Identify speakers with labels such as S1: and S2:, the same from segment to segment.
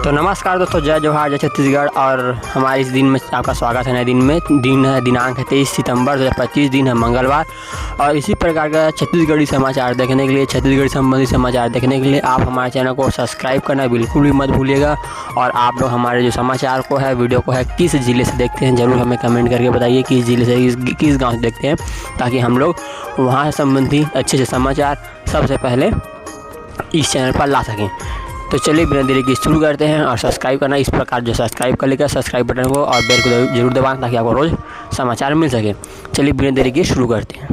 S1: तो नमस्कार दोस्तों, जय जोहार, जय छत्तीसगढ़। और हमारे इस दिन में आपका स्वागत है। नए दिन में दिन है दिनांक है 23 सितंबर 2025, दिन है मंगलवार। और इसी प्रकार का छत्तीसगढ़ी समाचार देखने के लिए, छत्तीसगढ़ी संबंधी समाचार देखने के लिए आप हमारे चैनल को सब्सक्राइब करना बिल्कुल भी मत भूलिएगा। और आप लोग हमारे जो समाचार को है, वीडियो को है, किस ज़िले से देखते हैं ज़रूर हमें कमेंट करके बताइए, किस ज़िले से, किस गाँव से देखते हैं, ताकि हम लोग वहाँ से संबंधी अच्छे समाचार सबसे पहले इस चैनल पर ला सकें। तो चलिए बिना देरी के शुरू करते हैं। और सब्सक्राइब करना इस प्रकार जो सब्सक्राइब कर लेकर सब्सक्राइब बटन को और बेल को जरूर दबाएं, ताकि आपको रोज़ समाचार मिल सके। चलिए बिना देरी के शुरू करते हैं।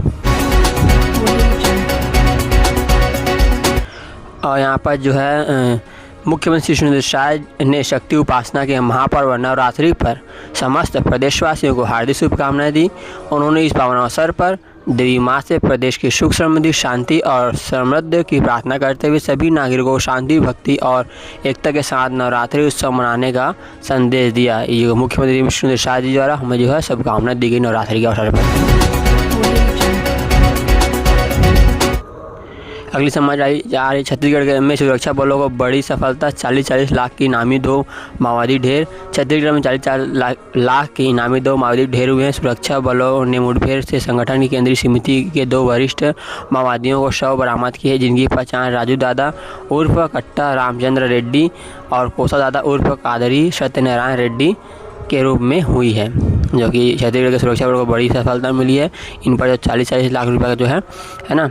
S1: और यहाँ पर जो है मुख्यमंत्री सुरेंद्र शाह ने शक्ति उपासना के महापर्व नवरात्रि पर समस्त प्रदेशवासियों को हार्दिक शुभकामनाएं दी। उन्होंने इस पावन अवसर पर देवी माँ से प्रदेश की सुख समृद्धि, शांति और समृद्धि की प्रार्थना करते हुए सभी नागरिकों को शांति, भक्ति और एकता के साथ नवरात्रि उत्सव मनाने का संदेश दिया। ये मुख्यमंत्री सुरेंद्र शाह जी द्वारा हमें जो है शुभकामनाएं दी गई नवरात्रि के अवसर पर। अगली समाचार जा रही छत्तीसगढ़ में सुरक्षा बलों को बड़ी सफलता, 40 लाख की इनामी 2 माओवादी ढेर। छत्तीसगढ़ में 40 लाख की इनामी 2 माओवादी ढेर हुए हैं। सुरक्षा बलों ने मुठभेड़ से संगठन की केंद्रीय समिति के 2 वरिष्ठ माओवादियों को शव बरामद किए, जिनकी पहचान राजू दादा उर्फ कट्टा रामचंद्र रेड्डी और कोसा दादा उर्फ कादरी सत्यनारायण रेड्डी के रूप में हुई है, जो कि छत्तीसगढ़ के सुरक्षा बलों को बड़ी सफलता मिली है। इन पर जो 40 लाख रुपये का जो है ना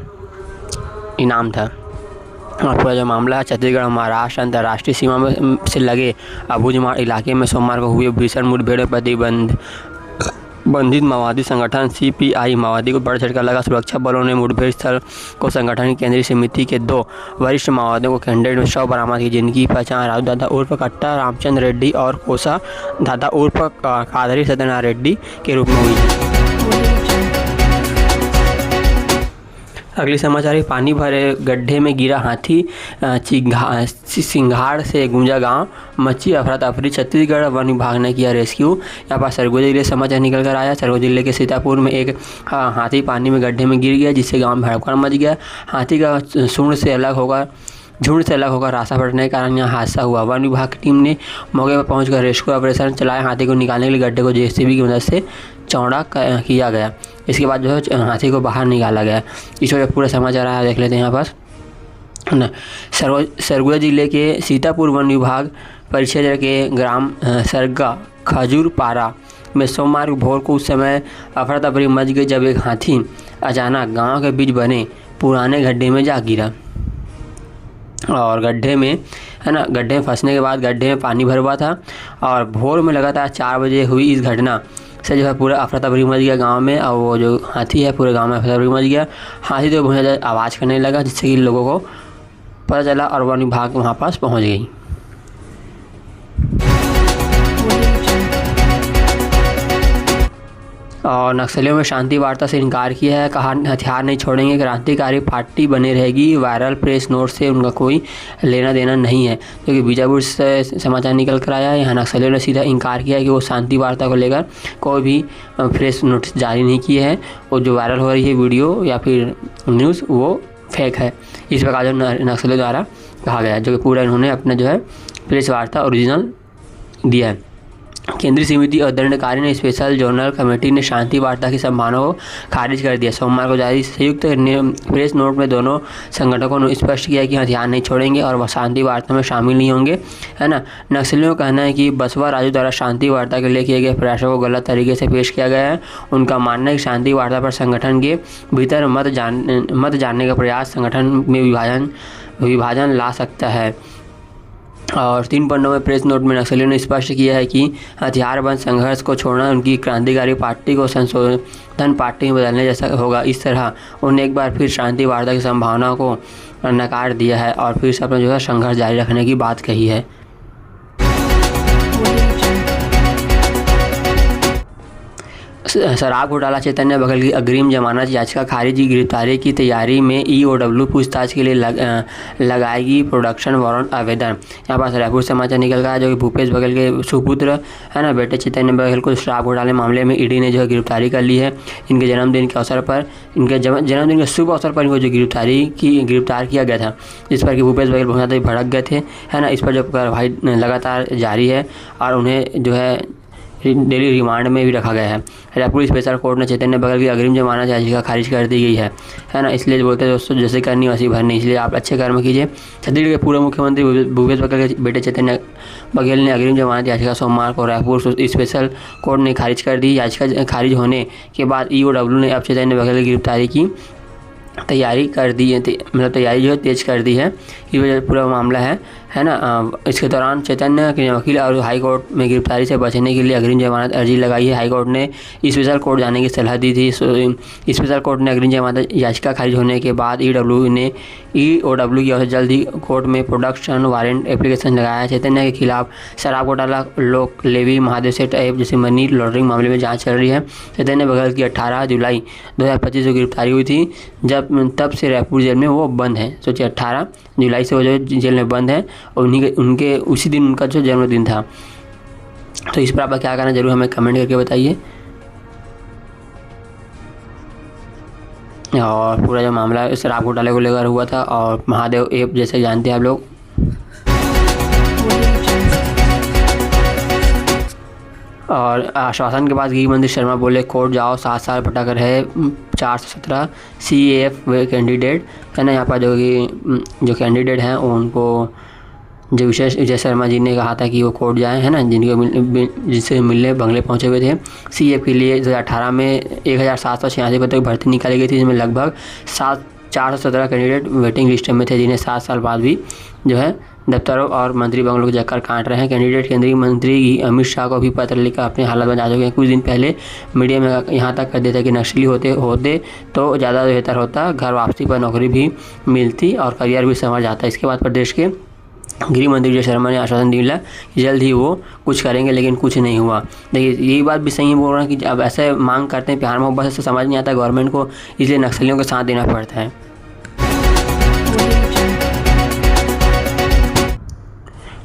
S1: इनाम था। और पूरा जो मामला है छत्तीसगढ़ महाराष्ट्र अंतर्राष्ट्रीय सीमा में से लगे अबूझमाड़ इलाके में सोमवार को हुए भीषण मुठभेड़ में प्रतिबंधित माओवादी संगठन CPI माओवादी को बड़ा झटका लगा। सुरक्षा बलों ने मुठभेड़ स्थल को संगठन की केंद्रीय समिति के 2 वरिष्ठ माओवादियों को खंडेर में शव बरामद की, जिनकी पहचान राजू दादा उर्फ कट्टा रामचंद्र रेड्डी और कोसा दादा उर्फ कादरी सत्यनारायण रेड्डी के रूप में हुई है। अगली समाचार है पानी भरे गड्ढे में गिरा हाथी, सिंघाड़ से गूंजा गांव, मची अफरा तफरी। छत्तीसगढ़ वन विभाग ने किया रेस्क्यू। यहाँ पर सरगुजा जिले से समाचार निकल कर आया। सरगुजा जिले के सीतापुर में एक हाथी पानी में गड्ढे में गिर गया, जिससे गांव में हड़कंप मच गया। हाथी का झुंड से अलग होकर रास्ता पलटने के कारण यह हादसा हुआ। वन विभाग की टीम ने मौके पर पहुंचकर रेस्क्यू ऑपरेशन चलाया। हाथी को निकालने के लिए गड्ढे को JCB की मदद से चौड़ा किया गया। इसके बाद जो है हाथी को बाहर निकाला गया। इस वजह पूरा समाचार आया, देख लेते हैं यहाँ पर ना। सरगुजा जिले के सीतापुर वन विभाग परिक्षेत्र के ग्राम सरगा खजूरपारा में सोमवार भोर को उस समय अफरा तफरी मच गई, जब एक हाथी अचानक गाँव के बीच बने पुराने गड्ढे में जा गिरा। और गड्ढे में फंसने के बाद गड्ढे में पानी भर हुआ था। और भोर में लगातार 4 बजे हुई इस घटना से जो है पूरा अफरा तफरी मच गया गांव में। और वो जो हाथी है पूरे गांव में अफरा तफरी मच गया। हाथी तो बहुत ज़्यादा आवाज़ करने लगा, जिससे कि लोगों को पता चला और वन विभाग वहाँ पास पहुँच गई। और नक्सलियों में शांति वार्ता से इनकार किया है, कहा हथियार नहीं छोड़ेंगे, क्रांतिकारी पार्टी बनी रहेगी। वायरल प्रेस नोट से उनका कोई लेना देना नहीं है, क्योंकि बीजापुर से समाचार निकल कर आया है। यहाँ नक्सलियों ने सीधा इनकार किया कि वो शांति वार्ता को लेकर कोई भी प्रेस नोटिस जारी नहीं किए हैं। और जो वायरल हो रही है वीडियो या फिर न्यूज़, वो फेक है। इस प्रकार जो नक्सलियों द्वारा कहा गया, जो कि पूरा इन्होंने अपना जो है प्रेस वार्ता ओरिजिनल दिया है। केंद्रीय समिति और दंडकारी ने स्पेशल जोनल कमेटी ने शांति वार्ता की संभावना को खारिज कर दिया। सोमवार को जारी संयुक्त प्रेस नोट में दोनों संगठनों ने स्पष्ट किया कि हथियार नहीं छोड़ेंगे और वह शांति वार्ता में शामिल नहीं होंगे, है ना। नक्सलियों का कहना है कि बसवा राजू द्वारा शांति वार्ता के लिए किए गए प्रयासों को गलत तरीके से पेश किया गया है। उनका मानना है कि शांति वार्ता पर संगठन के भीतर मत जानने का प्रयास संगठन में विभाजन ला सकता है। और 3 पन्नों में प्रेस नोट में नक्सलियों ने स्पष्ट किया है कि हथियारबंद संघर्ष को छोड़ना उनकी क्रांतिकारी पार्टी को संशोधन पार्टी में बदलने जैसा होगा। इस तरह उन्होंने एक बार फिर शांति वार्ता की संभावना को नकार दिया है और फिर से अपना जो है संघर्ष जारी रखने की बात कही है। शराब घोटाला चैतन्य बघेल की अग्रिम जमानत याचिका खारिज। गिरफ्तारी की तैयारी में ईओडब्ल्यू पूछताछ के लिए लगाएगी प्रोडक्शन वारंट आवेदन। यहाँ पर रायपुर समाचार निकल गया जो कि भूपेश बघेल के सुपुत्र है ना बेटे चैतन्य बघेल को शराब घोटाले मामले में ईडी ने जो है गिरफ्तारी कर ली है। इनके जन्मदिन के अवसर पर, इनके जन्मदिन के शुभ अवसर पर इनको जो गिरफ्तार किया गया था, जिस पर कि भूपेश बघेल बहुत ज़्यादा भड़क गए थे है ना। इस पर जो कार्रवाई लगातार जारी है और उन्हें जो है डेली रिमांड में भी रखा गया है। रायपुर स्पेशल कोर्ट ने चैतन्य बघेल की अग्रिम जमानत याचिका खारिज कर दी गई है ना। इसलिए बोलते हैं दोस्तों, जैसे करनी वैसी भरनी, इसलिए आप अच्छे कर्म कीजिए। छत्तीसगढ़ के पूर्व मुख्यमंत्री भूपेश बघेल के बेटे चैतन्य बघेल ने अग्रिम जमानत याचिका सोमवार को रायपुर स्पेशल कोर्ट ने खारिज कर दी। याचिका खारिज होने के बाद ईओडब्ल्यू ने अब चैतन्य बघेल की गिरफ्तारी की तैयारी कर दी है, मतलब तैयारी जो है तेज कर दी है। ये वजह पूरा मामला है ना। इसके दौरान चैतन्य के वकील और हाई कोर्ट में गिरफ्तारी से बचने के लिए अग्रिम जमानत अर्जी लगाई है। हाई कोर्ट ने स्पेशल कोर्ट जाने की सलाह दी थी। स्पेशल कोर्ट ने अग्रिम जमानत याचिका खारिज होने के बाद ईओडब्ल्यू की ओर से जल्द ही कोर्ट में प्रोडक्शन वारंट एप्लीकेशन लगाया है। चैतन्य के खिलाफ शराब घोटाला, लोक लेवी, महादेव सेठ ऐप जैसे मनी लॉन्ड्रिंग मामले में जांच चल रही है। चैतन्य बघेल की 18 जुलाई 2025 को गिरफ्तारी हुई थी, तब से रायपुर जेल में वो बंद है। सोचिए 18 जुलाई से वो जो जेल में बंद है और उनके उसी दिन उनका जो जन्मदिन था। तो इस पर आप क्या करना जरूर हमें कमेंट करके बताइए। और पूरा जो मामला शराब घोटाले को लेकर हुआ था और महादेव ऐप जैसे जानते हैं आप लोग। और आश्वासन के बाद गृह मंत्री शर्मा बोले कोर्ट जाओ, 7 साल भटक रहे 417 CAF कैंडिडेट है ना। यहाँ पर जो कैंडिडेट हैं उनको जो विजय शर्मा जी ने कहा था कि वो कोर्ट जाएं है ना, जिससे मिलने बंगले पहुंचे हुए थे। CAF के लिए 2018 में 1786 पदों की भर्ती निकाली गई थी, जिसमें लगभग 417 कैंडिडेट वेटिंग लिस्ट में थे, जिन्हें 7 साल बाद भी जो है दफ्तरों और मंत्री बंगलों के चक्कर काट रहे हैं। कैंडिडेट केंद्रीय मंत्री अमित शाह को भी पत्र लिखकर अपनी हालत बता चुके हैं। कुछ दिन पहले मीडिया में यहाँ तक कर देता कि नक्सली होते तो ज़्यादा बेहतर होता, घर वापसी पर नौकरी भी मिलती और करियर भी संवर जाता। इसके बाद प्रदेश के गृह मंत्री विजय शर्मा ने आश्वासन दिया कि जल्द ही वो कुछ करेंगे, लेकिन कुछ नहीं हुआ। देखिए यही बात भी सही बोल रहा है कि अब ऐसे मांग करते हैं प्यार मोहब्बत से, समझ नहीं आता गवर्नमेंट को, इसलिए नक्सलियों के साथ देना पड़ता है।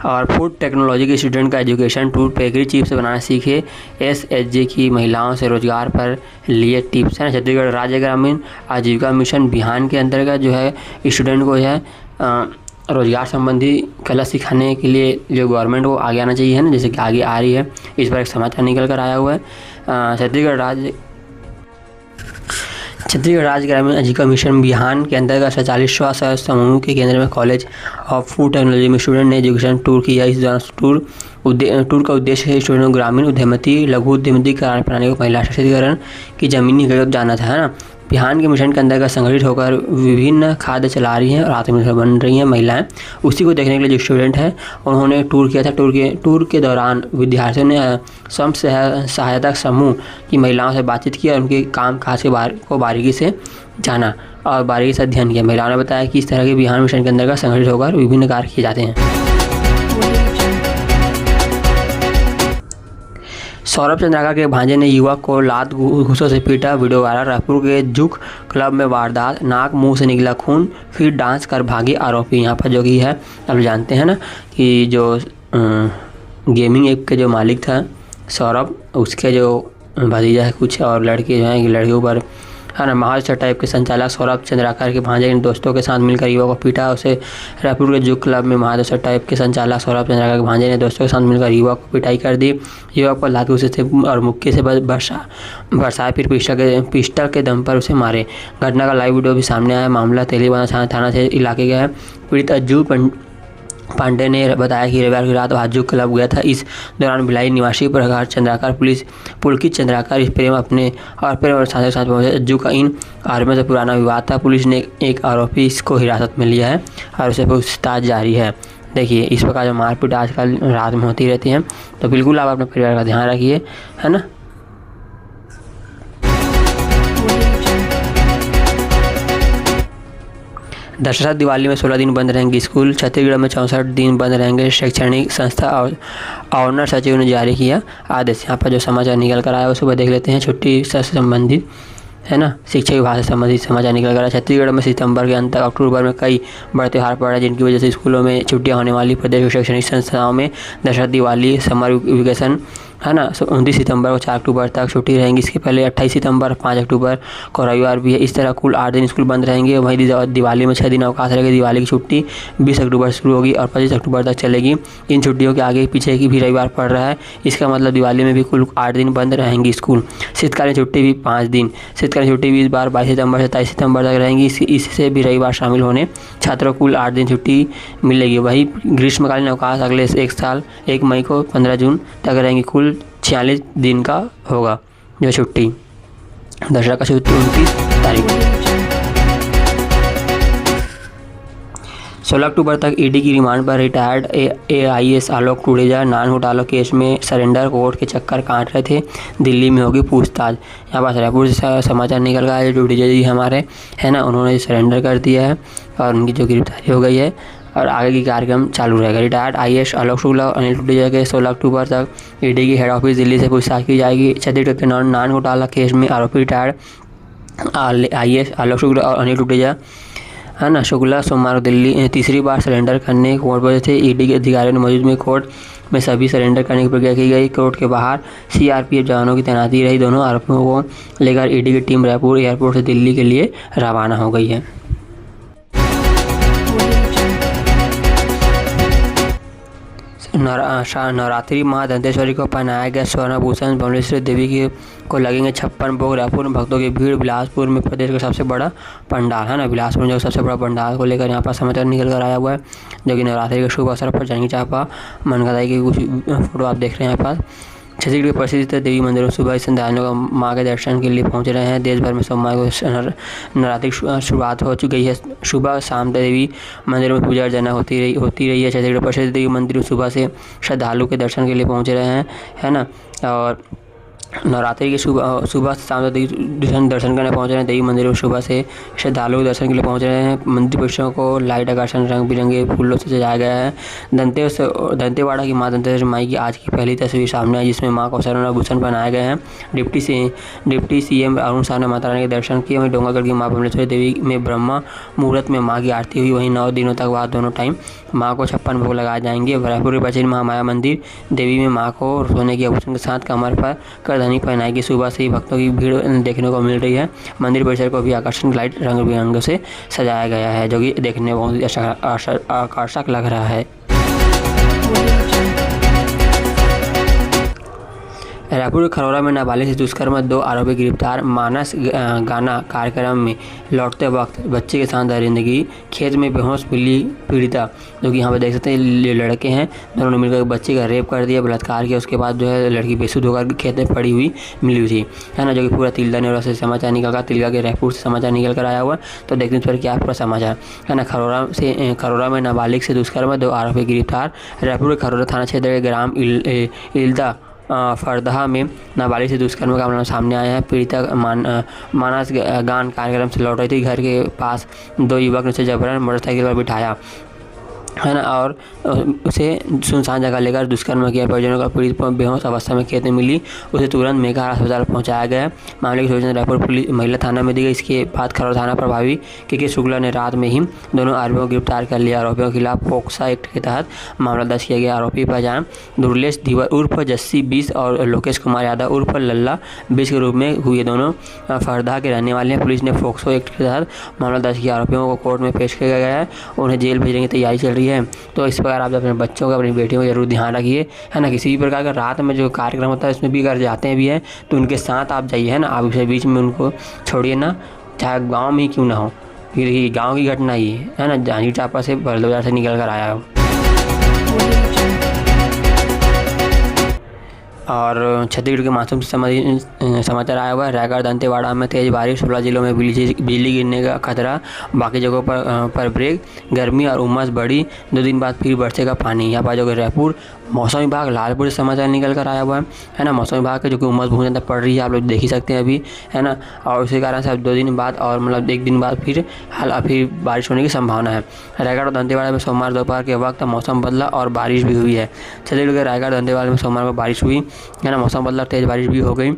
S1: और फूड टेक्नोलॉजी के स्टूडेंट का एजुकेशन टूर बेकरी चिप्स बनाना सीखे, SHG की महिलाओं से रोजगार पर लिए टिप्स है। छत्तीसगढ़ राज्य ग्रामीण आजीविका मिशन बिहान के अंतर्गत जो है स्टूडेंट को है रोजगार संबंधी कला सिखाने के लिए जो गवर्नमेंट को आगे आना चाहिए है ना, जैसे कि आगे आ रही है। इस पर एक समाचार निकल कर आया हुआ है। छत्तीसगढ़ राज्य ग्रामीण आजीविका मिशन बिहान के अंतर्गत 47वां सदस्य समूह के केंद्र में कॉलेज ऑफ फूड टेक्नोलॉजी में स्टूडेंट ने एजुकेशन टूर किया। इस दौरान टूर का उद्देश्य है स्टूडेंट को ग्रामीण उद्यमिता, लघु उद्यमिता कार्य प्रणाली को महिला सशक्तिकरण की जमीनी जरूरत जाना था है ना। बिहान के मिशन के अंतर्गत संगठित होकर विभिन्न खाद्य चला रही हैं और आत्मनिर्भर बन रही हैं महिलाएं। उसी को देखने के लिए जो स्टूडेंट हैं उन्होंने टूर किया था। टूर के दौरान विद्यार्थियों ने स्वयं सहायता समूह की महिलाओं से बातचीत की और उनके काम काज को बारीकी से जाना और बारीकी से अध्ययन किया। महिलाओं ने बताया कि इस तरह के बिहान मिशन के अंतर्गत संगठित होकर विभिन्न कार्य किए जाते हैं। सौरभ चंद्राकर के भांजे ने युवक को लात घूंसों से पीटा, वीडियो वायरल। रायपुर के जुक क्लब में वारदात, नाक मुंह से निकला खून, फिर डांस कर भागे आरोपी। यहाँ पर जो कि है आप जानते हैं ना कि जो गेमिंग ऐप के जो मालिक था सौरभ, उसके जो भतीजा है कुछ और लड़के जो हैं लड़कियों पर है ना, महाराष्ट्र टाइप के संचालक सौरभ चंद्राकर के भांजे ने दोस्तों के साथ मिलकर युवक को पीटा। उसे रायपुर के जुक क्लब में महाराष्ट्र टाइप के संचालक सौरभ चंद्राकर के भांजे ने दोस्तों के साथ मिलकर युवक को पिटाई कर दी। युवक पर लात घूंसे से और मुक्के से बरसाए, फिर पिस्टल के दम पर उसे मारे। घटना का लाइव वीडियो भी सामने आया। मामला तेलीबांधा थाना से इलाके का है। पीड़ित अज्जू पांडे ने बताया कि रविवार की रात हाजू क्लब गया था। इस दौरान भिलाई निवासी प्रकाश चंद्राकर पुलकित चंद्राकर प्रेम और साथी के साथ पहुंचे। अज्जू का इन आरोपियों से पुराना विवाद था। पुलिस ने एक आरोपी को हिरासत में लिया है और उसे पूछताछ जारी है। देखिए इस प्रकार जो मारपीट आजकल रात में होती रहती है, तो बिल्कुल आप अपने परिवार का ध्यान रखिए है ना। दशहरा दिवाली में 16 दिन बंद रहेंगे स्कूल। छत्तीसगढ़ में 64 दिन बंद रहेंगे शैक्षणिक संस्था। और ऑनर सचिव ने जारी किया आदेश। यहाँ पर जो समाचार निकल कर आया उस पर देख लेते हैं। छुट्टी से संबंधित है ना, शिक्षा विभाग से संबंधित समाचार निकल कर आया। छत्तीसगढ़ में सितंबर के अंत तक अक्टूबर में कई बड़े त्यौहार पड़ रहे हैं, जिनकी वजह से स्कूलों में छुट्टियां होने वाली। प्रदेश की शैक्षणिक संस्थाओं में दशहरा दिवाली समर वेकेशन है ना 29 सितंबर को 4 अक्टूबर तक छुट्टी रहेंगी। इसके पहले 28 सितंबर 5 अक्टूबर को रविवार भी है। इस तरह कुल 8 दिन स्कूल बंद रहेंगे। वहीं दिवाली में 6 दिन अवकाश रहेगा। दिवाली की छुट्टी 20 अक्टूबर शुरू होगी और 25 अक्टूबर तक चलेगी। इन छुट्टियों के आगे पीछे की भी रविवार पड़ रहा है। इसका मतलब दिवाली में भी कुल 8 दिन बंद रहेंगी स्कूल। शीतकालीन छुट्टी भी 5 दिन। शीतकालीन छुट्टी भी इस बार 22 सितंबर से 23 सितंबर तक रहेंगी। इससे भी रविवार शामिल होने छात्रों को कुल 8 दिन छुट्टी मिलेगी। वहीं ग्रीष्मकालीन अवकाश अगले एक साल 1 मई को 15 जून तक रहेंगी। कुल 46 दिन का होगा जो छुट्टी। दशहरा का छुट्टी 29 तारीख को। 16 अक्टूबर तक ईडी की रिमांड पर रिटायर्ड AIS आलोक टूडेजा नान घोटाला केस में सरेंडर कोर्ट के चक्कर काट रहे थे। दिल्ली में होगी पूछताछ। यहाँ पर रायपुर से समाचार निकल गया है। टूडेजा जी हमारे है ना, उन्होंने सरेंडर कर दिया है और उनकी जो गिरफ्तारी हो गई है और आगे की कार्यक्रम चालू रहेगा। रिटायर्ड IAS आलोक शुक्ला और अनिल टूडेजा के 16 अक्टूबर तक ईडी की हेड ऑफिस दिल्ली से पूछताछ की जाएगी। छत्तीसगढ़ के नान घोटाला केस में आरोपी रिटायर्ड IAS आलोक शुक्ला और अनिल टूडेजा है ना शुक्ला सोमवार को दिल्ली तीसरी बार सरेंडर करने कोर्ट पहुंचे थे। ईडी के अधिकारियों ने मौजूद में कोर्ट में सभी सरेंडर करने की प्रक्रिया की गई। कोर्ट के बाहर CRPF जवानों की तैनाती रही। दोनों आरोपियों को लेकर ईडी की टीम रायपुर एयरपोर्ट से दिल्ली के लिए रवाना हो गई है। नवरात्रि माँ दंतेश्वरी को पहनाया गया स्वर्णाभूषण। भुवनेश्वरी देवी को लगेंगे 56 भोग। रायपुर में भक्तों की भीड़। बिलासपुर में प्रदेश का सबसे बड़ा पंडाल है ना, बिलासपुर में जो सबसे बड़ा पंडाल को लेकर यहाँ पर समाचार निकल कर आया हुआ है, जो कि नवरात्रि के शुभ अवसर पर जानी चापा मनकादाई की कुछ फोटो आप देख रहे हैं यहाँ पर। छत्तीसगढ़ के प्रसिद्ध देवी मंदिरों में सुबह श्रद्धालुओं का माँ के दर्शन के लिए पहुंच रहे हैं। देश भर में सोमवार को नवरात्रि की शुरुआत हो चुकी है। सुबह शाम देवी मंदिरों में पूजा अर्चना होती रही है। छत्तीसगढ़ प्रसिद्ध देवी मंदिर में सुबह से श्रद्धालु के दर्शन के लिए पहुंच रहे हैं है ना। और नवरात्रि के सुबह शाम दर्शन करने पहुंच रहे हैं। देवी मंदिर में सुबह से श्रद्धालु दर्शन के लिए पहुंच रहे हैं। मंदिर परिसरों को लाइट आकर्षण रंग बिरंगे फूलों से सजाया गया है। दंतेवाड़ा की माँ दंतेश्वरी माई की आज की पहली तस्वीर सामने आई, जिसमें माँ को स्वर्णाभूषण पहनाए गए हैं। डिप्टी CM अरुण शाह ने माता रानी के दर्शन किए। वहीं डोंगरगढ़ की माँ भुवनेश्वरी देवी में ब्रह्मा मुहूर्त में माँ की आरती हुई। वहीं 9 दिनों तक बाद दोनों टाइम माँ को 56 भोग लगाए जाएंगे। रायपुर के प्राचीन महामाया मंदिर देवी में माँ को सोने के आभूषण के साथ कमर पर करधनी पहनाई। सुबह से ही भक्तों की भीड़ देखने को मिल रही है। मंदिर परिसर को भी आकर्षक लाइट रंग बिरंगों से सजाया गया है, जो कि देखने में बहुत ही आकर्षक लग रहा है। रायपुर के खरौरा में नाबालिग से दुष्कर्म 2 आरोपी गिरफ्तार। मानस गाना कार्यक्रम में लौटते वक्त बच्चे के साथ दरिंदगी। खेत में बेहोश मिली पीड़िता, जो कि यहाँ पर देख सकते हैं लड़के हैं, दोनों ने मिलकर बच्चे का रेप कर दिया, बलात्कार किया। उसके बाद जो है लड़की बेसुध होकर खेत में पड़ी हुई मिली हुई थी है ना, जो कि पूरा तिलदा न्यूज़ से समाचार निकल कर तिलका के रायपुर से समाचार निकल कर आया हुआ। तो देखते हैं इस पर क्या पूरा समाचार है ना। खरौरा में नाबालिग से दुष्कर्म 2 आरोपी गिरफ्तार। रायपुर के खरौरा थाना क्षेत्र के ग्राम इल्दा फरदहा में नाबालिग से दुष्कर्म का मामला सामने आया है। पीड़िता मानस गान कार्यक्रम से लौट रही थी। घर के पास 2 युवक ने उसे जबरन मोटरसाइकिल पर बिठाया है ना और उसे सुनसान जगह लेकर दुष्कर्म किया। परिजनों का पीड़ित बेहोश अवस्था में खेत में मिली, उसे तुरंत मेघा अस्पताल पहुंचाया गया। मामले की सूचना रायपुर पुलिस महिला थाना में दी गई। इसके बाद खरौरा थाना प्रभावी के शुक्ला ने रात में ही दोनों आरोपियों को गिरफ्तार कर लिया। आरोपियों के खिलाफ पोक्सा एक्ट के तहत मामला दर्ज किया गया। आरोपी पहचान दुर्लेश धीवर उर्फ जस्सी 20 और लोकेश कुमार यादव उर्फ लल्ला 20 के रूप में हुए। दोनों फरदहा के रहने वाले हैं। पुलिस ने पोक्सो एक्ट के तहत मामला दर्ज किया। आरोपियों को कोर्ट में पेश किया गया है। उन्हें जेल भेजने की तैयारी चल रही है। तो इस प्रकार आप अपने बच्चों का अपनी बेटियों का जरूर ध्यान रखिए है ना। किसी भी प्रकार का रात में जो कार्यक्रम होता है उसमें भी अगर जाते भी हैं तो उनके साथ आप जाइए है ना। आप इसे बीच में उनको छोड़िए ना, चाहे गांव में ही क्यों ना हो। ये गांव की घटना ही है ना, जांजगीर चांपा से बलदौजार से निकल कर आया हो। और छत्तीसगढ़ के मानसून से संबंधित समाचार आया हुआ है। रायगढ़ दंतेवाड़ा में तेज़ बारिश, 16 जिलों में बिजली गिरने का खतरा, बाकी जगहों पर ब्रेक, गर्मी और उमस बढ़ी, 2 दिन बाद फिर बरसेगा पानी। यहाँ पर जो रायपुर मौसम विभाग लालपुर से समाचार निकल कर आया हुआ है ना। मौसम विभाग के जो कि उमस बहुत ज़्यादा पड़ रही है, आप लोग देख ही सकते हैं अभी, है ना। और उसी कारण से अब 2 दिन बाद और मतलब 1 दिन बाद फिर बारिश होने की संभावना है। रायगढ़ और दंतेवाड़ा में सोमवार दोपहर के वक्त मौसम बदला और बारिश भी हुई है। छत्तीसगढ़ के रायगढ़ दंतेवाड़ा में सोमवार को बारिश हुई, है ना। मौसम बदला, तेज़ बारिश भी हो गई।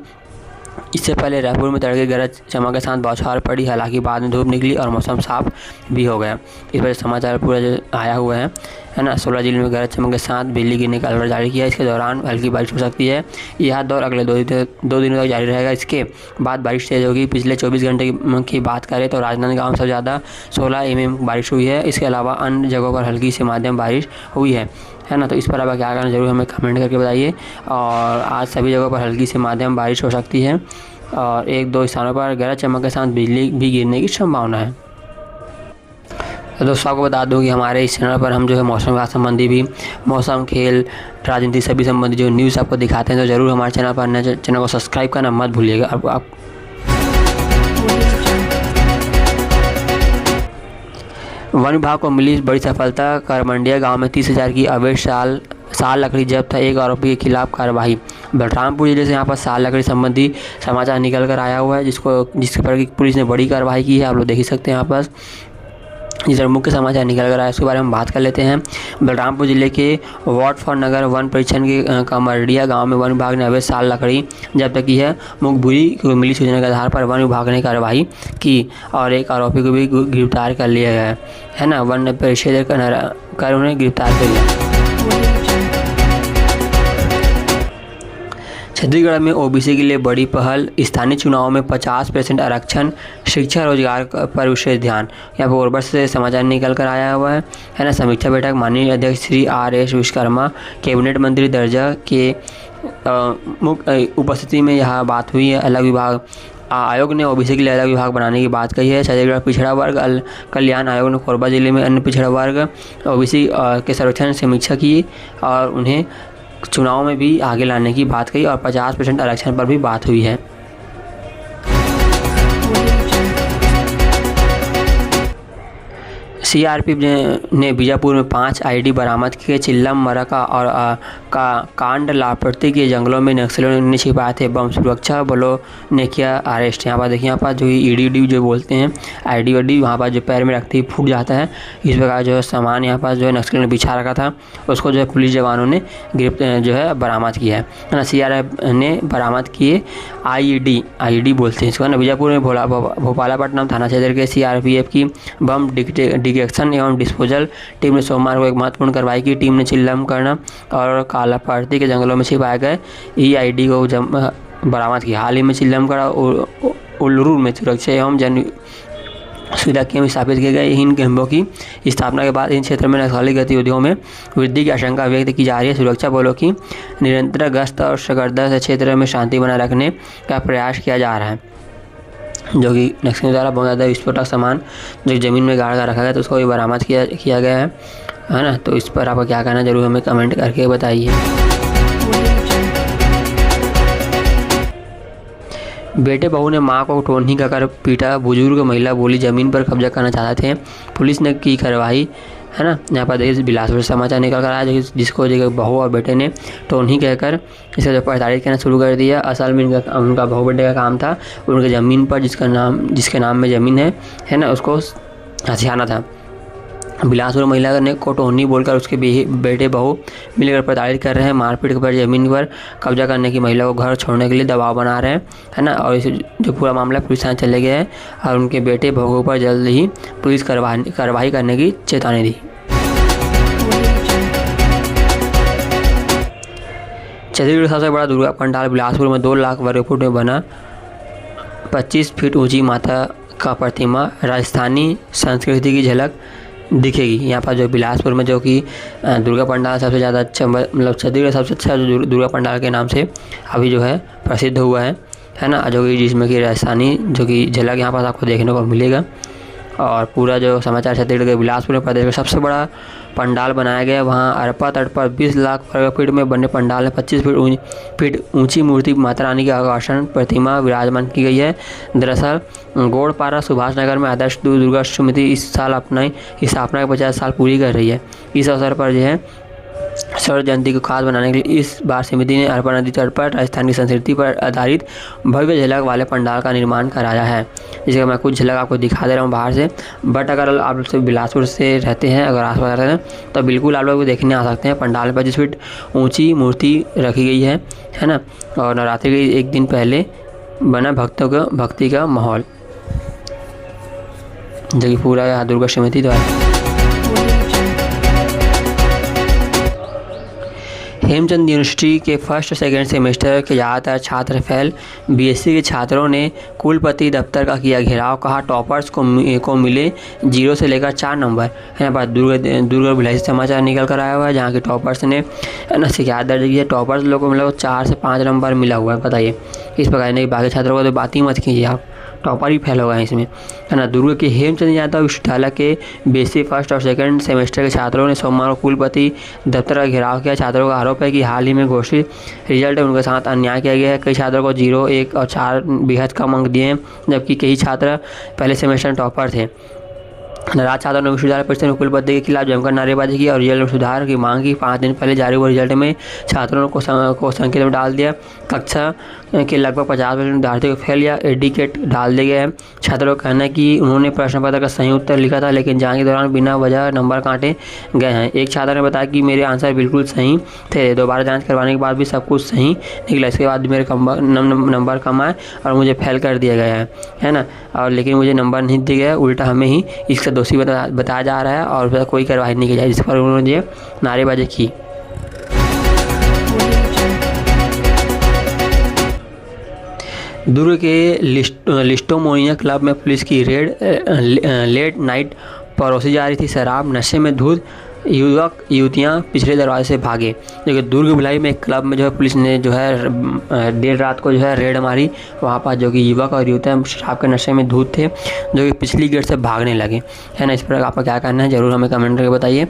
S1: इससे पहले रायपुर में तड़के गरज चमक के साथ बौछार पड़ी, हालांकि बाद में धूप निकली और मौसम साफ भी हो गया। इस वजह समाचार पूरा जो आया हुआ है ना। 16 जिलों में गरज चमक के साथ बिजली गिरने का अलर्ट जारी किया है। इसके दौरान हल्की बारिश हो सकती है। यह दौर अगले 2 दिनों तक जारी रहेगा। इसके बाद बारिश तेज होगी। पिछले 24 घंटे की बात करें तो राजनांदगांव में सबसे ज़्यादा 16 mm बारिश हुई है। इसके अलावा अन्य जगहों पर हल्की से मध्यम बारिश हुई है ना। तो इस पर आप क्या करना जरूर हमें कमेंट करके बताइए। और आज सभी जगहों पर हल्की से मध्यम बारिश हो सकती है और 1-2 स्थानों पर गरज चमक के साथ बिजली भी गिरने की संभावना है। तो दोस्तों आपको बता दूं कि हमारे इस चैनल पर हम जो है मौसम विभाग संबंधी भी, मौसम, खेल, राजनीति सभी संबंधी जो न्यूज़ आपको दिखाते हैं। तो ज़रूर हमारे चैनल पर नए चैनल को सब्सक्राइब करना मत भूलिएगा। आप वन विभाग को मिली बड़ी सफलता, करमंडिया गांव में 30,000 की अवैध साल लकड़ी जब्त, 1 आरोपी के खिलाफ कार्रवाई। बलरामपुर जिले से यहाँ पर साल लकड़ी संबंधी समाचार निकल कर आया हुआ है, जिसके पर पुलिस ने बड़ी कार्रवाई की है। आप लोग देख ही सकते हैं यहाँ पर जिस मुख्य समाचार निकल कर आया उसके बारे में बात कर लेते हैं। बलरामपुर जिले के वार्ड फॉर नगर वन परिक्षण के कमरडिया गांव में वन विभाग ने अवैध साल लकड़ी जब्त की है। मुखबिरी को मिली सूचना के आधार पर वन विभाग ने कार्रवाई की और 1 आरोपी को भी गिरफ्तार कर लिया गया है ना। वन परिक्षेद कर उन्हें गिरफ्तार कर लिया। छत्तीसगढ़ में ओबीसी के लिए बड़ी पहल, स्थानीय चुनाव में 50% आरक्षण, शिक्षा रोजगार पर विशेष ध्यान। यहाँ पर ओरबस से समाचार निकल कर आया हुआ है ना। समीक्षा बैठक माननीय अध्यक्ष श्री RS विश्वकर्मा, कैबिनेट मंत्री दर्जा के मुख्य उपस्थिति में यह बात हुई है। अलग विभाग आयोग ने ओबीसी के लिए अलग विभाग बनाने की बात कही है। छत्तीसगढ़ पिछड़ा वर्ग कल्याण आयोग ने कोरबा जिले में अन्य पिछड़ा वर्ग ओबीसी के सर्वेक्षण समीक्षा की और उन्हें चुनाव में भी आगे लाने की बात कही और 50% आरक्षण पर भी बात हुई है। सीआरपीएफ ने बीजापुर में 5 आईडी बरामद किए। चिल्लम, मरका और कांड लापड़ती के जंगलों में नक्सलियों ने छिपाए थे बम, सुरक्षा बलों ने किया अरेस्ट। यहाँ पर देखिए, यहाँ पर जो ईडी जो बोलते हैं, आईडी वाईडी वहाँ पर जो पैर में रखते ही फूट जाता है, इस प्रकार जो है सामान यहाँ पर जो है नक्सलियों ने बिछा रखा था, उसको जो है पुलिस जवानों ने जो है बरामद किया है ना। सीआरपीएफ ने बरामद किए आईडी बोलते हैं इसको ना। बीजापुर में भोपालापट्टनम थाना क्षेत्र के सीआरपीएफ की बम डिटेक्शन एवं डिस्पोजल टीम ने सोमवार को एक महत्वपूर्ण कार्रवाई की। टीम ने चिल्लम, कर्ण और कालापाड़ती के जंगलों में छिपाए गए ईआईडी को बरामद किया। हाल ही में चिल्लम, कर्ण, उल्लूर में सुरक्षा एवं जन सुविधा केंद्र स्थापित किए गए। इन केंद्रों की स्थापना के बाद इन क्षेत्र में नक्सली गतिविधियों में वृद्धि की आशंका व्यक्त की जा रही है। सुरक्षा बलों की निरंतर गश्त और सरगर्दा से क्षेत्र में शांति बनाए रखने का प्रयास किया जा रहा है, जो कि नक्सलियों द्वारा बहुत ज़्यादा विस्फोटक सामान जो ज़मीन में गाड़ कर रखा गया तो उसको भी बरामद किया गया है ना। तो इस पर आपका क्या कहना जरूर हमें कमेंट करके बताइए। बेटे बहू ने मां को टोनही कर पीटा, बुजुर्ग महिला बोली जमीन पर कब्जा करना चाहते थे, पुलिस ने की कार्रवाई, है ना। यहाँ पर देखिए बिलासपुर समाचार निकल कर आया जिसको बहू और बेटे ने टोनही कहकर इसे जो प्रताड़ित करना शुरू कर दिया। असल में उनका बहू बेटे का काम था उनके ज़मीन पर जिसके नाम में ज़मीन है ना, उसको हथियाना था। बिलासपुर महिला ने को टोहनी बोलकर उसके बेटे बहू मिलकर प्रताड़ित कर रहे हैं, मारपीट पर ज़मीन पर कब्जा करने की महिला को घर छोड़ने के लिए दबाव बना रहे हैं, है ना। और इस जो पूरा मामला पुलिस थाने चले गए हैं और उनके बेटे बहू पर जल्द ही पुलिस कार्रवाई करने की चेतावनी दी। छत्तीसगढ़ का सबसे बड़ा दुर्गा पंडाल बिलासपुर में 2 लाख वर्ग फुट में बना 25 फीट ऊंची माता का प्रतिमा, राजस्थानी संस्कृति की झलक दिखेगी। यहाँ पर जो बिलासपुर में जो कि दुर्गा पंडाल सबसे ज़्यादा अच्छा, मतलब छत्तीसगढ़ सबसे अच्छा जो दुर्गा पंडाल के नाम से अभी जो है प्रसिद्ध हुआ है ना, जो कि जिसमें कि राजस्थानी जो कि झलक यहाँ पर आपको देखने को मिलेगा, और पूरा जो समाचार छत्तीसगढ़ के बिलासपुर में प्रदेश का सबसे बड़ा पंडाल बनाया गया है। वहाँ अरपा तट पर 20 लाख वर्ग फीट में बने पंडाल में 25 फीट ऊंची मूर्ति माता रानी की आकर्षण प्रतिमा विराजमान की गई है। दरअसल गोड़पारा सुभाष नगर में आदर्श दुर्गा समिति इस साल अपनी स्थापना के 50 साल पूरी कर रही है। इस अवसर पर जो है स्वर्ण जयंती को खास बनाने के लिए इस बार समिति ने अरपा नदी तट पर राजस्थान की संस्कृति पर आधारित भव्य झलक वाले पंडाल का निर्माण कराया है, जिसका मैं कुछ झलक आपको दिखा दे रहा हूँ बाहर से। बट अगर आप लोग बिलासपुर से रहते हैं, अगर आसपास रहते हैं, तो बिल्कुल आप लोग देखने आ सकते हैं। पंडाल पर 25 फीट ऊंची मूर्ति रखी गई है ना। और नवरात्रि के एक दिन पहले बना भक्ति का माहौल, जो कि पूरा यहाँ दुर्गा समिति द्वारा। हेमचंद यूनिवर्सिटी के फर्स्ट सेकेंड सेमेस्टर के ज़्यादातर छात्र फेल। बीएससी के छात्रों ने कुलपति दफ्तर का किया घेराव। कहा टॉपर्स को मिले 0 से लेकर 4 नंबर। है ना। दुर्ग भिलाई से समाचार निकल कर आया हुआ है, जहाँ के टॉपर्स ने शिकायत दर्ज की है। टॉपर्स लोगों को मतलब 4 से 5 नंबर मिला हुआ है, बताइए। इस प्रकार नहीं, बाकी छात्रों को तो बात ही मत कीजिए, आप टॉपर ही फेल होगा इसमें, है ना। दुर्ग के हेमचंद यादव विश्वविद्यालय के बीएससी फर्स्ट और सेकंड सेमेस्टर के छात्रों ने सोमवार को कुलपति दफ्तर का घेराव किया। छात्रों का आरोप है कि हाल ही में घोषित रिजल्ट में उनके साथ अन्याय किया गया है। कई छात्रों को 0, 1 और 4 बेहद कम अंक दिए हैं, जबकि कई छात्र पहले सेमेस्टर में टॉपर थे। नाराज छात्रों ने विश्वविद्यालय परिषद में कुलपति के खिलाफ जमकर नारेबाजी की और रिजल्ट में सुधार की मांग की। 5 दिन पहले जारी हुए रिजल्ट में छात्रों को संकेत में डाल दिया। कक्षा के लगभग 50% विद्यार्थियों को फेल या एडिकेट डाल दिया गया है। छात्रों का कहना है कि उन्होंने प्रश्न पत्र का सही उत्तर लिखा था, लेकिन जांच के दौरान बिना वजह नंबर काटे गए हैं। एक छात्र ने बताया कि मेरे आंसर बिल्कुल सही थे, दोबारा जाँच करवाने के बाद भी सब कुछ सही निकला। इसके बाद मेरे नंबर कम आए और मुझे फेल कर दिया गया है ना। और लेकिन मुझे नंबर नहीं दिया गया, उल्टा हमें ही इसका दोषी बताया जा रहा है और कोई कार्रवाई नहीं की जाए, जिस पर उन्होंने नारेबाजी की। दुर्ग के लिस्टोमोनिया क्लब में पुलिस की रेड। लेट नाइट परोसी जा रही थी शराब, नशे में धुत युवक युवतियां पिछले दरवाजे से भागे। जो कि दुर्ग भिलाई में एक क्लब में जो है पुलिस ने जो है देर रात को जो है रेड मारी। वहाँ पर जो कि युवक और युवतियां शराब के नशे में धुत थे, जो कि पिछली गेट से भागने लगे, है ना। इस पर आपका क्या कहना है, ज़रूर हमें कमेंट करके बताइए।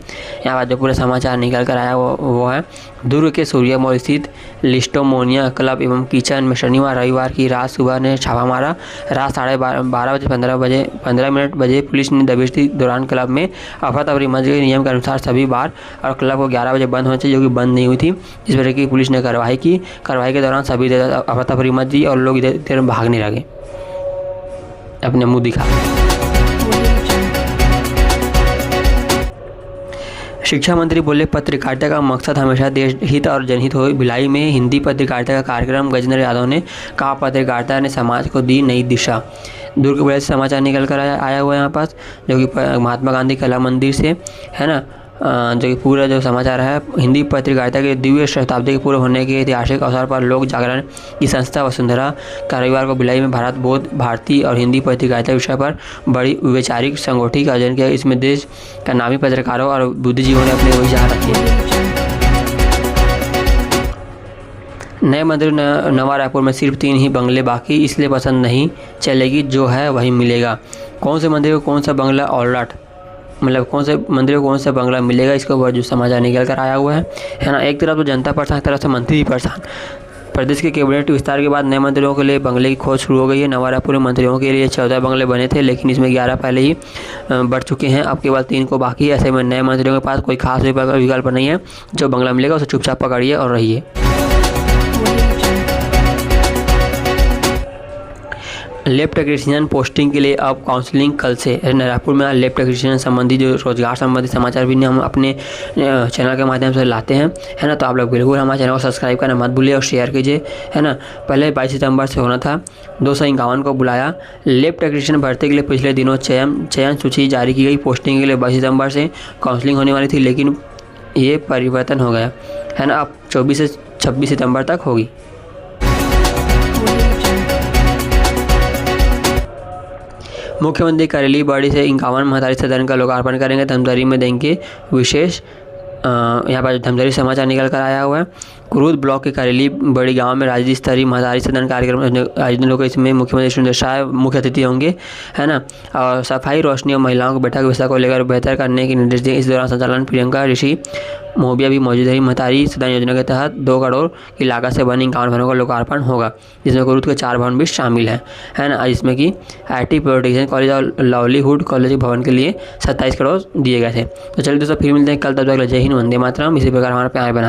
S1: यहाँ पर जो पूरा समाचार निकल कर आया वो है दुर्ग के सूर्या मॉल स्थित लिस्टोमोनिया क्लब एवं किचन में शनिवार रविवार की रात सुबह ने छापा मारा। रात 12:15 बजे पुलिस ने दबिश दी। दौरान क्लब में अफरा तफरी मच गई। नियम के अनुसार सभी बार और क्लब को 11 बजे बंद होना चाहिए, जो कि बंद नहीं हुई थी। जिस वजह की पुलिस ने कार्रवाई की। कार्रवाई के दौरान सभी अफरा तफरी मच गई और लोग इधर उधर भागने लगे, अपने मुँह दिखा। शिक्षा मंत्री बोले पत्रकारिता का मकसद हमेशा देश हित और जनहित हो। भिलाई में हिंदी पत्रकारिता का कार्यक्रम। गजेंद्र यादव ने कहा पत्रकारिता ने समाज को दी नई दिशा। दुर्ग भिलाई से समाचार निकल कर आया हुआ है यहाँ पास, जो कि महात्मा गांधी कला मंदिर से, है ना। जो कि पूरा जो समाचार है हिंदी पत्रकारिता के दिव्य शताब्दी के पूरे होने के ऐतिहासिक अवसर पर लोक जागरण की संस्था वसुंधरा का रविवार को भिलाई में भारत बोध भारती और हिंदी पत्रकारिता विषय पर बड़ी वैचारिक संगोष्ठी का आयोजन किया। इसमें देश का नामी पत्रकारों और बुद्धिजीवियों ने अपने विचार रखे। नए मंदिर नवा रायपुर में सिर्फ 3 ही बंगले बाकी, इसलिए पसंद नहीं चलेगी, जो है वही मिलेगा। कौन से मंदिर को कौन सा बंगला ऑलराट, मतलब कौन से मंदिर को कौन सा बंगला मिलेगा, इसके ऊपर जो समाचार निकल कर आया हुआ है ना। एक तरफ तो जनता परेशान, एक तरफ से मंत्री भी परेशान। प्रदेश के कैबिनेट विस्तार के बाद नए मंत्रियों के लिए बंगले की खोज शुरू हो गई है। नवा रायपुर में मंत्रियों के लिए 14 बंगले बने थे, लेकिन इसमें 11 पहले ही बढ़ चुके हैं। अब केवल 3 को बाकी है। ऐसे में नए मंत्रियों के पास कोई खास विकल्प नहीं है। जो बंगला मिलेगा उसे चुपचाप पकड़िए और रहिए। लैब टेक्नीशियन पोस्टिंग के लिए अब काउंसलिंग कल से। रायपुर में लैब टेक्नीशियन संबंधी जो रोजगार संबंधी समाचार भी हम अपने चैनल के माध्यम से लाते हैं, है ना। तो आप लोग बिल्कुल हमारे चैनल को सब्सक्राइब करना मत भूलिए और शेयर कीजिए, है ना। पहले 22 सितंबर से होना था, 251 को बुलाया। लैब टेक्नीशियन भर्ती के लिए पिछले दिनों चयन सूची जारी की गई। पोस्टिंग के लिए 22 सितंबर से काउंसलिंग होने वाली थी, लेकिन ये परिवर्तन हो गया, है ना। अब 24 से 26 सितंबर तक होगी। मुख्यमंत्री करेली बाड़ी से 51 महतारी सदन का लोकार्पण करेंगे। धमतरी में देंगे विशेष। यहाँ पर धमतरी समाचार निकल कर आया हुआ है। कुरूद ब्लॉक के करेली बड़ी गांव में राज्य स्तरीय महतारी सदन कार्यक्रम आयोजन होगा। इसमें मुख्यमंत्री सुरेंद्र शाह मुख्य अतिथि होंगे, है ना। और सफाई, रोशनी और महिलाओं को बैठक व्यवस्था को लेकर बेहतर करने के निर्देश दिए। इस दौरान संचालन प्रियंका ऋषि मोबिया भी मौजूद रही। महतारी सदन योजना के तहत 2 करोड़ की लागत से बनी 51 भवनों का लोकार्पण होगा, जिसमें कुरूद के 4 भवन भी शामिल हैं, है ना। जिसमें कि IT प्रोटेक्शन कॉलेज और लावलीहुड कॉलेज भवन के लिए 27 करोड़ दिए गए थे। तो चलिए दोस्तों, फिर मिलते हैं कल, तब तक जय हिंद, वंदे मातरम। इसी प्रकार हमारा प्यार बना